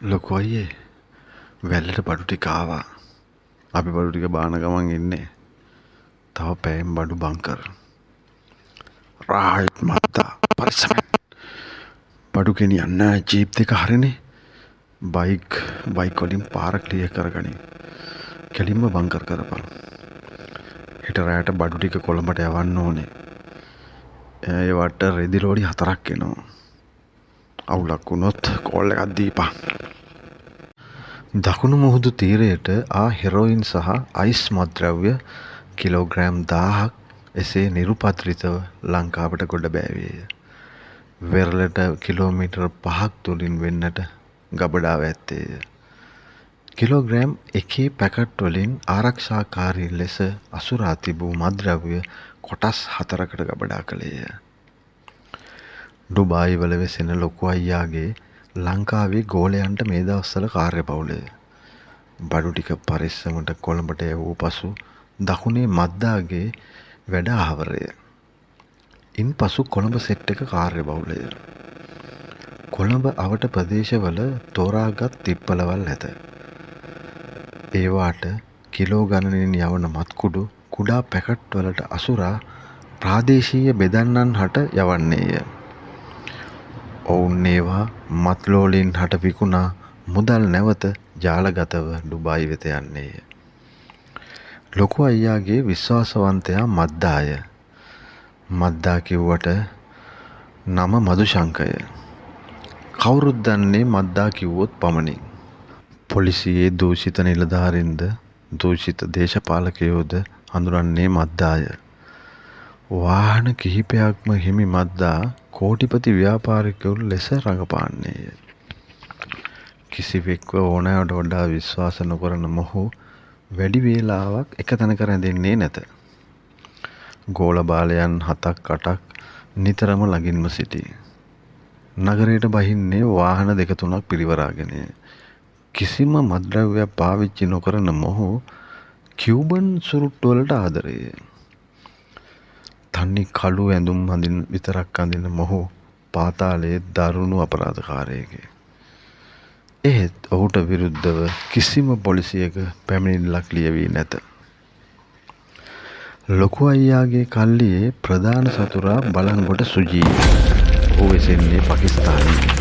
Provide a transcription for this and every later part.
ලොකු අයියේ වැල්ලට බඩු ටික ආවා. අපි බඩු ටික බාන ගමන් ඉන්නේ. තව පැයෙන් බඩු බංකර්. රායිට් මත්තා පරිස්සමෙන්. බඩු ගෙනියන්න ජීප් දෙක හරිනේ. බයික් වලින් පාර ක්ලියර් කරගනින්. කෙලින්ම බංකර් කරපන්. හෙට රැයට බඩු ටික කොළඹට යවන්න ඕනේ. ඒවට රෙදි ලෝඩි 4ක් එනවා. අවුලක් වුණොත් කෝල් එකක් දීපන්. දකුණු මුහුදු තීරයට හෙරොයින් සහ අයිස් මත්ද්‍රව්‍ය කිලෝග්‍රෑම් 1000ක් එසේ නිරුපද්‍රිතව ලංකාවට ගොඩ බෑවේය. වෙරළට කිලෝමීටර් 5ක් දුරින් වෙන්නට ගබඩාව ඇත්තේය. කිලෝග්‍රෑම් 1 පැකට් වලින් ආරක්ෂාකාරී ලෙස අසුරා තිබූ මත්ද්‍රව්‍ය කොටස් 4කට ගබඩා කළේය. ඩුබායි වල වෙසෙන ලොකු අයියාගේ ලංකාවේ ගෝලයන්ට මේ දවස්වල කාර්යබහුලය. බඩු ටික පරිස්සමට කොළඹට යවූ පසු දකුණේ මද්දාගේ වැඩ ආවරය. ඉන්පසු කොළඹ සෙට් එක කාර්යබහුලය. කොළඹ අවට ප්‍රදේශවල තෝරාගත් තිප්පලවල් ඇත. ඒවාට කිලෝ ගණනින් යවන මත්කුඩු කුඩා පැකට් වලට අසුරා ප්‍රාදේශීය බෙදන්නන් හට යවන්නේය. ඔවුන් ඒවා මත්ලෝලින් හට විකුණා මුදල් නැවත ජාලගතව ඩුබායි වෙත යන්නේය. ලොකු අයියාගේ විශ්වාසවන්තයා මද්දාය. මද්දා කිව්වට නම මදුශංකය. කවුරුත් දන්නේ මද්දා කිව්වොත් පමණින්. පොලිසියේ දූෂිත නිලධාරින්ද දූෂිත දේශපාලකයෝද හඳුරන්නේ මද්දාය. වාහන කිහිපයක්ම හිමි මද්දා කෝටිපති ව්‍යාපාරිකවරු ලෙස රඟපාන්නේය. කිසිවෙක්ව ඕනෑවට වඩා විශ්වාස නොකරන මොහු වැඩි වේලාවක් එක තැනක රැඳෙන්නේ නැත. ගෝල බාලයන් 7-8ක් නිතරම ළඟින්ම සිටී. නගරයට බහින්නේ වාහන 2-3ක් පිරිවරාගෙනය. කිසිම මත්ද්‍රව්‍යයක් පාවිච්චි නොකරන මොහු කියුබන් සුරුට්ටු වලට ආදරේය. තනි කළු ඇඳුම් විතරක් අඳින මොහු පාතාලයේ දරුණු අපරාධකාරයෙකි. එහෙත් ඔහුට විරුද්ධව කිසිම පොලිසියක පැමිණිල්ලක් ලියවී නැත. ලොකු අයියාගේ කල්ලියේ ප්‍රධාන සතුරා බලංගොඩ සුජී. ඔහු වෙසෙන්නේ පාකිස්තානයේ.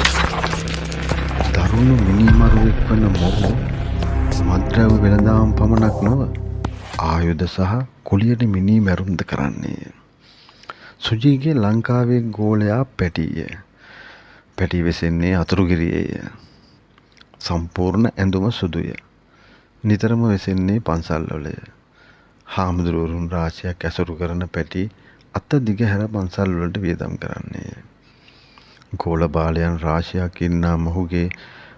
දරුණු මිනිමරුවෙක් වන මොහු මත්ද්‍රව්‍ය වෙළඳාම් පමණක් නොව ආයුධ සහ කුලියට මිනී මැරුම්ද කරන්නේය. සුජීගේ ලංකාවේ ගෝලයා පැටීය. පැටී වෙසෙන්නේ අතුරුගිරියේය. සම්පූර්ණ ඇඳුම සුදුය. නිතරම වෙසෙන්නේ පන්සල්වලය. හාමුදුරුවරුන් රාශියක් ඇසුරු කරන පැටි අත දිග හැර පන්සල් වලට වියදම් කරන්නේය. ගෝල බාලයන් රාශියක් ඉන්නා මොහුගේ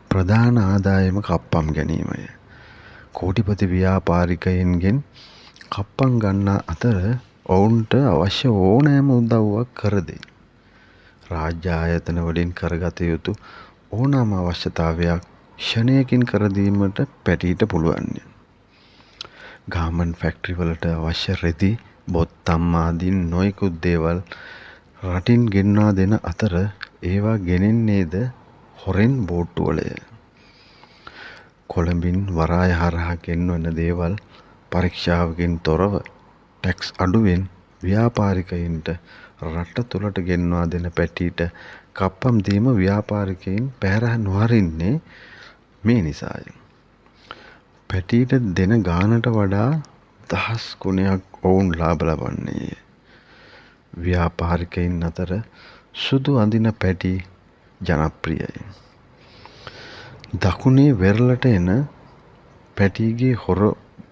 ප්‍රධාන ආදායම කප්පම් ගැනීමය. කෝටිපති ව්‍යාපාරිකයින්ගෙන් කප්පම් ගන්නා අතර ඔවුන්ට අවශ්‍ය ඕනෑම උදව්වක් කර දෙයි. රාජ්‍ය ආයතන වලින් කරගත යුතු ඕනෑම අවශ්‍යතාවයක් ෂණයකින් කර දීමට පැටීට පුළුවන්ය. ගාමන් ෆැක්ටරි වලට අවශ්‍ය රෙදි, බොත්තම් ආදී නොයෙකුත් දේවල් රටින් ගෙන්වා දෙන අතර ඒවා ගෙනෙන්නේද හොරෙන් බෝට්ටු වලය. කොළඹින් වරාය හරහා ගෙන්වන දේවල් පරීක්ෂාවකින් තොරව ටැක්ස් අඩුවෙන් ව්‍යාපාරිකයින්ට රට තුළට ගෙන්වා දෙන පැටීට කප්පම් දීම ව්‍යාපාරිකයින් පැහැර නොහරින්නේ මේ නිසාය. පැටීට දෙන ගානට වඩා 10 ගුණයක් ඔවුන් ලාභ ලබන්නේය. ව්‍යාපාරිකයින් අතර සුදු අඳින පැටි ජනප්‍රියයි. දකුණේ වෙරළට එන පැටීගේ හොර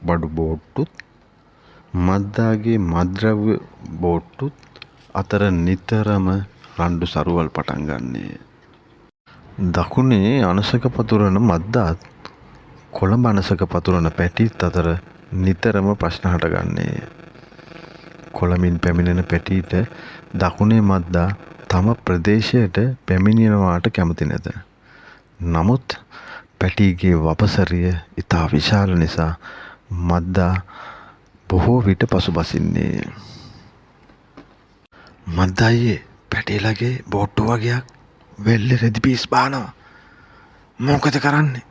බඩු බෝට්ටුත් මද්දාගේ මත්ද්‍රව්‍ය බෝට්ටුත් අතර නිතරම රණ්ඩු සරුවල් පටන් ගන්නේය. දකුණේ අනසක පතුරන මද්දාත් කොළඹ අනසක පතුරන පැටිත් අතර නිතරම ප්‍රශ්න හටගන්නේය. කොළඹින් පැමිණෙන පැටීට දකුණේ මද්දා තම ප්‍රදේශයට පැමිණෙනවාට කැමති නැත. නමුත් පැටීගේ වපසරිය ඉතා විශාල නිසා මද්දා බොහෝ විට පසුබසින්නේය. මද්දා අයියේ පැටීලගේ බෝට්ටු වගේක් වෙල්ලේ රෙදි පීස් බානවා. මොකද කරන්නේ?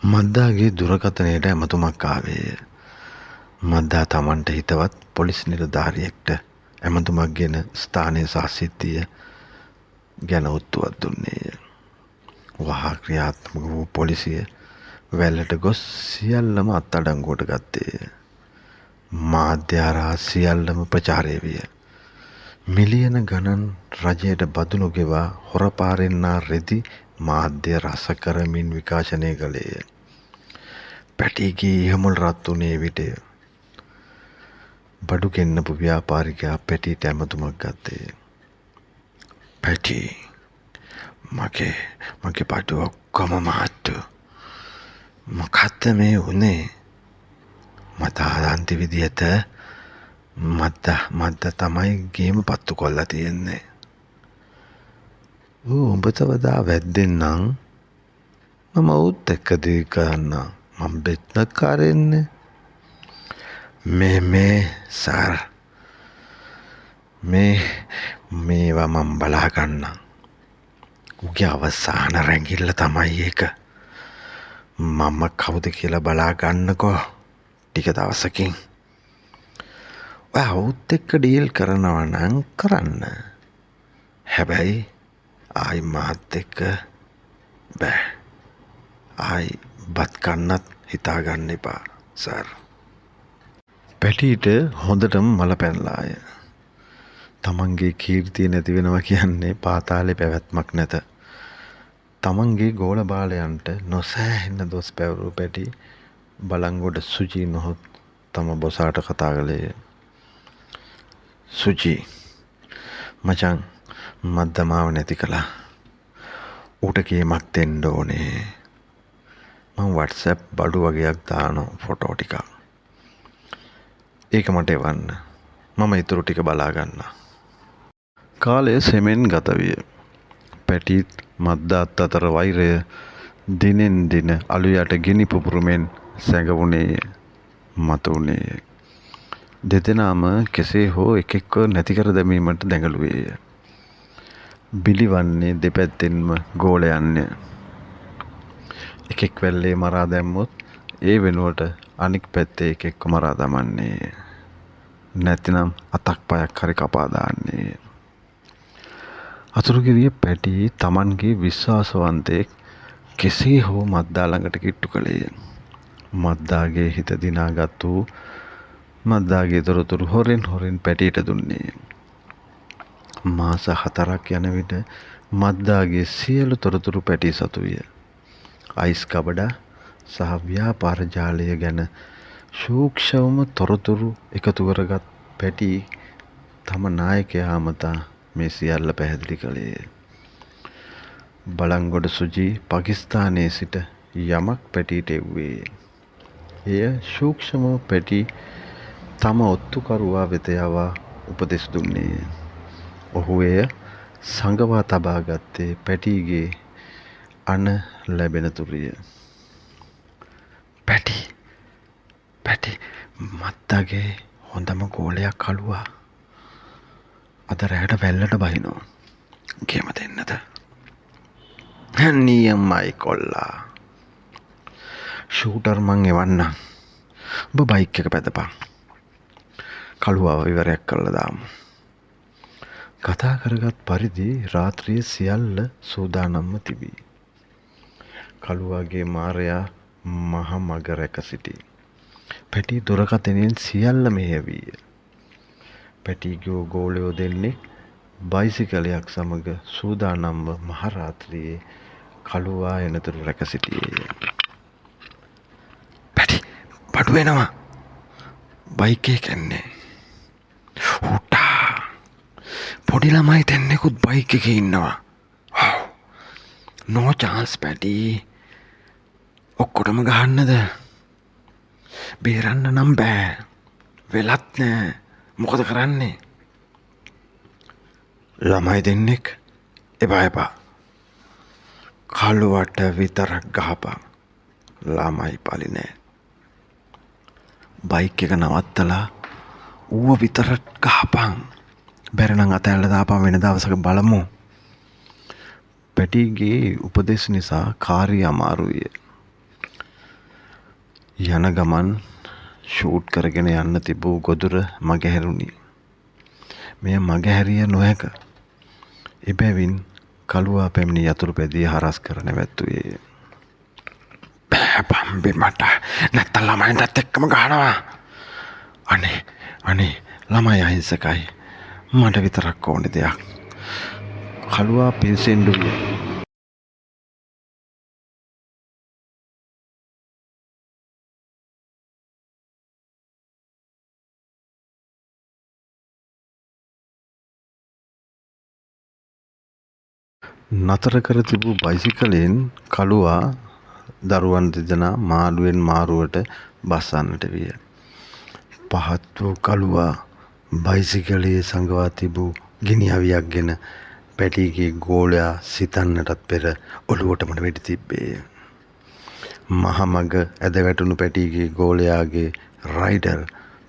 මද්දාගේ දුරකථනයට ඇමතුමක් ආවේය. මද්දා තමන්ට හිතවත් පොලිස් නිලධාරියෙක්ට ඇමතුමක් ගෙන ස්ථානයේ සාසිද්ධිය ගැන ඔත්තුවක් දුන්නේය. වහා ක්‍රියාත්මක වූ පොලිසිය වැල්ලට ගොස් සියල්ලම අත්අඩංගුවට ගත්තේය. මාධ්‍ය හරහා සියල්ලම ප්‍රචාරය විය. මිලියන ගණන් රජයට බදු නොගෙවා හොරපාරෙන්නා රෙදි මාධ්‍ය රස කරමින් විකාශනය කළේය. පැටීගේ ඉහමුල් රත් වුණේ විටය. බඩු ගෙන්නපු ව්‍යාපාරිකයා පැටීට ඇමතුමක් ගත්තේය. පැටි, මගේ බඩු ඔක්කොම මාට්ටු. මොකද්ද මේ වුනේ? මට ආදන්ති විදියට මද්ද තමයි ගේම පත්තු කොල්ලා තියෙන්නේ. උඹ තවදා වැද්දෙන්නම් මම උත් එක්ක දී කරන්න. මම බෙත්නකාරෙන්නේ. මේ සර් මේවා මම බලා ගන්නම්. උගේ අවසාන රැඟිල්ල තමයි ඒක. මම කවුද කියලා බලා ගන්නකෝ ටික දවසකින්. ඔවුත් එක්ක ඩීල් කරනවා නම් කරන්න. හැබැයි ආයි මාත් එක්ක බෑ. ආයි බත් කන්නත් හිතාගන්න එපා සර්. පැටීට හොඳටම මල පැනලාය. තමන්ගේ කීර්තිය නැති වෙනවා කියන්නේ පාතාලේ පැවැත්මක් නැත. තමන්ගේ ගෝල බාලයන්ට නොසෑහෙන්න දොස් පැවරූ පැටි බලංගොඩ සුජී නොහොත් තම බොසාට කතා කළේය. සුජී මචං මද්දමාව නැති කළා. ඌට කේමක් දෙන්න ඕනේ. මම WhatsApp බඩු වගේක් දානවා ෆොටෝ ටිකක්. ඒක මට එවන්න. මම ඊටු ටික බලා ගන්න. කාලය සෙමෙන් ගත විය. පැටිත් මද්දාත් අතර වෛරය දිනෙන් දින අලුයට ගිනි පුපුරුමෙන් සැඟවුණේය. මතුවුණේය. දෙදෙනාම කෙසේ හෝ එකෙක්ව නැති කර දැමීමට දැඟලුවේය. බිලිවන්නේ දෙපැත්තෙන්ම ගෝලයන්ය. එකෙක් වැල්ලේ මරා දැම්මොත් ඒ වෙනුවට අනික් පැත්තේ එකෙක්ව මරා දමන්නේ. නැතිනම් අතක් පයක් හරි කපා දාන්නේ. අතුරුගිරිය පැටි තමන්ගේ විශ්වාසවන්තයෙක් කෙසේ හෝ මද්දා ළඟට කිට්ටු කළේය. මද්දාගේ හිත දිනාගත්තු මද්දාගේ තොරතුරු හොරෙන් පැටියට දුන්නේ. මාස 4ක් යන විට මද්දාගේ සියලු තොරතුරු පැටි සතු විය. අයිස් කබඩා සහ ව්‍යාපාර ජාලය ගැන සූක්ෂමම තොරතුරු එකතු කරගත් පැටි තම නායකයා අමතා මේ සියල්ල පැහැදිලි කළේය. බලංගොඩ සුජී පාකිස්තානයේ සිට යමක් පැටියට එව්වේ. එය සූක්ෂම පැටි තම ඔත්තුකරුවා වෙත යවා උපදෙස් දුන්නේය. ඔහු එය සංගවා තබා ගත්තේ පැටිගේ අන ලැබෙන තුරිය. පැටි මත්තගේ හොඳම ගෝලයක් කළුවා. අද රැට වැල්ලට බහිනවා. ගේම දෙන්නද? නියමයි කොල්ලා. ෂූටර් මං එවන්නම්. ඔබ බයික් එක පැදපන්. කළුවාව ඉවරයක් කරලා දාමු. කතා කරගත් පරිදි රාත්‍රියේ සියල්ල සූදානම්ව තිබී. කළුවාගේ මාරයා මහ මග රැක සිටී. පැටි දුරකථනයෙන් සියල්ල මෙහෙයවීය. පැටිගේ ගෝලයෝ දෙන්නේ බයිසිකලයක් සමග සූදානම්ව මහරාත්‍රියේ කළුවා එනතුරු රැක සිටියේය. පැටි බඩු වෙනවා. බයික් එක එන්නේ. හුටා පොඩි ළමයි දෙන්නෙකුත් බයික් එකේ ඉන්නවා. නෝ චාන්ස් පැටි. ඔක්කොටම ගහන්නද? බේරන්න නම් බෑ. වෙලත් නෑ. මොකද කරන්නේ? ළමයි දෙන්නෙක් එපා. කළුවට විතරක් ගහපන්. ළමයි පලි නෑ. බයික් එක නවත්තලා ඌව විතරක් ගහපන්. බැරිනම් අතැල්ල දාපන් වෙන දවසක බලමු. පැටිගේ උපදෙස් නිසා කාර්ය අමාරු විය. යන ගමන් ෂූට් කරගෙන යන්න තිබූ ගොදුර මගහැරුණි. මෙය මගහැරිය නොහැක. එබැවින් කළුවා පැමිණි යතුරු පැදිය හරස් කර නැවැත්තුවේ. බෑ බම්බි මට නැත්තම් ළමයින්ටත් එක්කම ගහනවා. අනේ ළමයි අහිංසකයි. මට විතරක් ඕනේ දෙයක්. කළුවා පිරිසෙන්ඩු විය. නතර කර තිබූ බයිසිකලයෙන් කළුවා දරුවන් දෙදෙනා මාළුවෙන් මාරුවට බස්සන්නට විය. පහත් වූ කළුවා බයිසිකලයේ සඟවා තිබූ ගිනි අවියක් ගෙන පැටිගේ ගෝලයා සිතන්නටත් පෙර ඔළුවටම වෙඩි තිබ්බේය. මහමග ඇද වැටුණු පැටිගේ ගෝලයාගේ රයිඩර්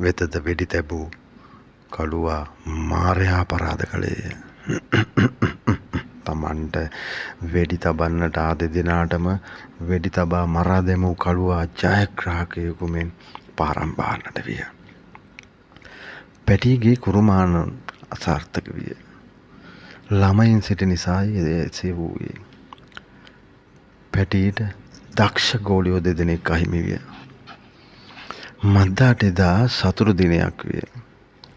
වෙතද වෙඩි තැබූ කළුවා මාරයා අපරාධ කළේය. තමන්ට වෙඩි තබන්නට ආ දෙදෙනාටම වෙඩි තබා මරා දැමූ කළුවා ජයග්‍රාහකයෙකු මෙන් පාරම් බාන්නට විය. පැටිගේ කුරුමාන අසාර්ථක විය. ළමයින් සිටි නිසායි එසේ වූයේ. පැටියට දක්ෂ ගෝලියෝ දෙදෙනෙක් අහිමි විය. මද්දාට එදා සතුරු දිනයක් විය.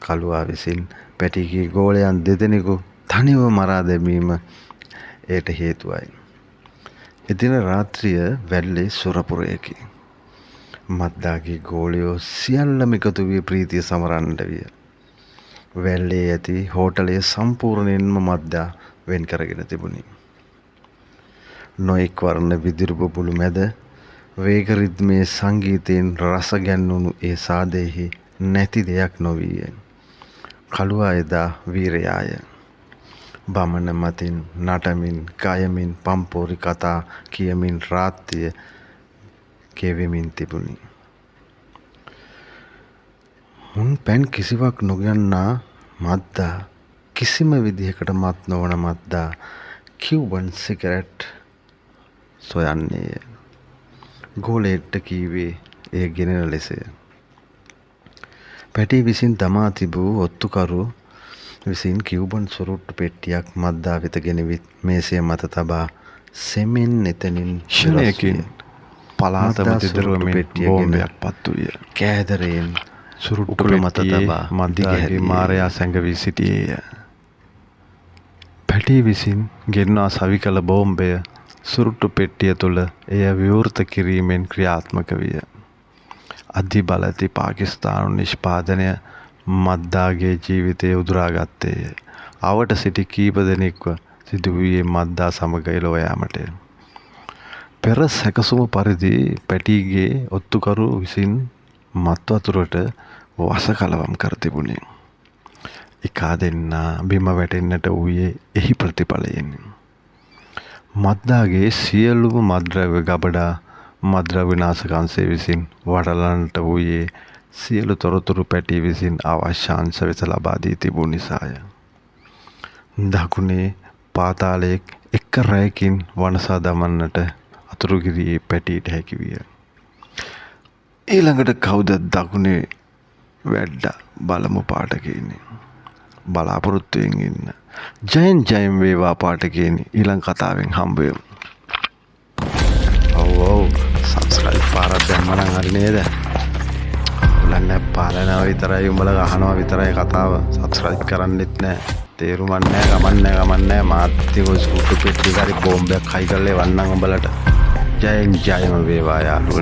කළුවා විසින් පැටිගේ ගෝලයන් දෙදෙනෙකු තනිව මරා දැමීම එයට හේතුවයි. එදින රාත්‍රිය වැල්ලේ සුරපුරයකි. මද්දාගේ ගෝලයෝ සියල්ලම එකතු වී ප්‍රීතිය සමරන්නට විය. වැල්ලේ ඇති හෝටලය සම්පූර්ණයෙන්ම මද්දා වෙන් කරගෙන තිබුණි. නොයෙක් වර්ණ විදුරු බබුළු මැද වේග රිද්මේ සංගීතයෙන් රස ගැන්වුණු ඒ සාදයෙහි නැති දෙයක් නොවීය. කළුවා එදා වීරයාය. බමන මතින් නටමින් ගයමින් පම්පෝරි කතා කියමින් රාත්‍රිය ගෙවෙමින් තිබුණි. මුන් පැන් කිසිවක් නොගන්නා මද්දා කිසිම විදිහකට මත් නොවන මද්දා කියුබන් සිගරට් සොයන්නේය. ගෝලයෙක්ට කීවේ එය ගෙනෙන ලෙසය. පැටි විසින් දමා තිබූ ඔත්තුකරු විසින් කියුබන් සුරුට්ටු පෙට්ටියක් මද්දා වෙත ගෙනවිත් මේසය මත තබා සෙමෙන් එතනින් ක්ෂණයකින් පලාතම දිදුරුවමින් බෝම්බයක් පත්තුවිය. කෑදරයෙන් සුරුට්ටු මත තබා මද්දාගේ මාරයා සැඟවී සිටියේය. පැටි විසින් ගෙන්වා සවි කළ බෝම්බය සුරුට්ටු පෙට්ටිය තුළ එය විවෘත කිරීමෙන් ක්‍රියාත්මක විය. අධි බලති පාකිස්තානු නිෂ්පාදනය මද්දාගේ ජීවිතය උදුරාගත්තේය. අවට සිටි කීප දෙනෙක්ව සිදුවූයේ මද්දා සමග එලොව යාමටය. පෙර සැකසුම පරිදි පැටිගේ ඔත්තුකරු විසින් මත් වතුරට වසකලවම් කර තිබුණි. එකා දෙන්නා බිම වැටෙන්නට වූයේ එහි ප්‍රතිඵලයෙන්. මද්දාගේ සියලුම මත්ද්‍රව්‍ය ගබඩා මද්ද්‍රව්‍ය විනාශක අංශය විසින් වටලන්නට වූයේ සියලු තොරතුරු පැටි විසින් අවශ්‍ය අංශ වෙත ලබා දී තිබූ නිසාය. දකුණේ පාතාලයේ එක රැයකින් වනසා දමන්නට අතුරුගිරියේ පැටියට හැකි විය. ඊළඟට කවුද දකුණේ වැඩ බලමු පාඨකයනි. බලාපොරොත්තුවෙන් ඉන්න. ජයෙන් වේවා පාඨකයනි. ඊළඟ කතාවෙන් හම්බ වෙමු. ඔව් සබ්ස්ක්‍රයිබ් පාරක් දැම්ම නම් හරි නේද? උලන්නේ පාලනවා විතරයි උඹලා අහනවා විතරයි කතාව. සබ්ස්ක්‍රයිබ් කරන්නෙත් නැහැ. තේරුමක් නැහැ, ගමන් නැහැ. මාත්‍ය සුට්ටු පෙට්ටි කරි බෝම්බයක් හයි කරලා එවන්නම් උඹලට. ජයෙන් වේවා යාළුවනේ.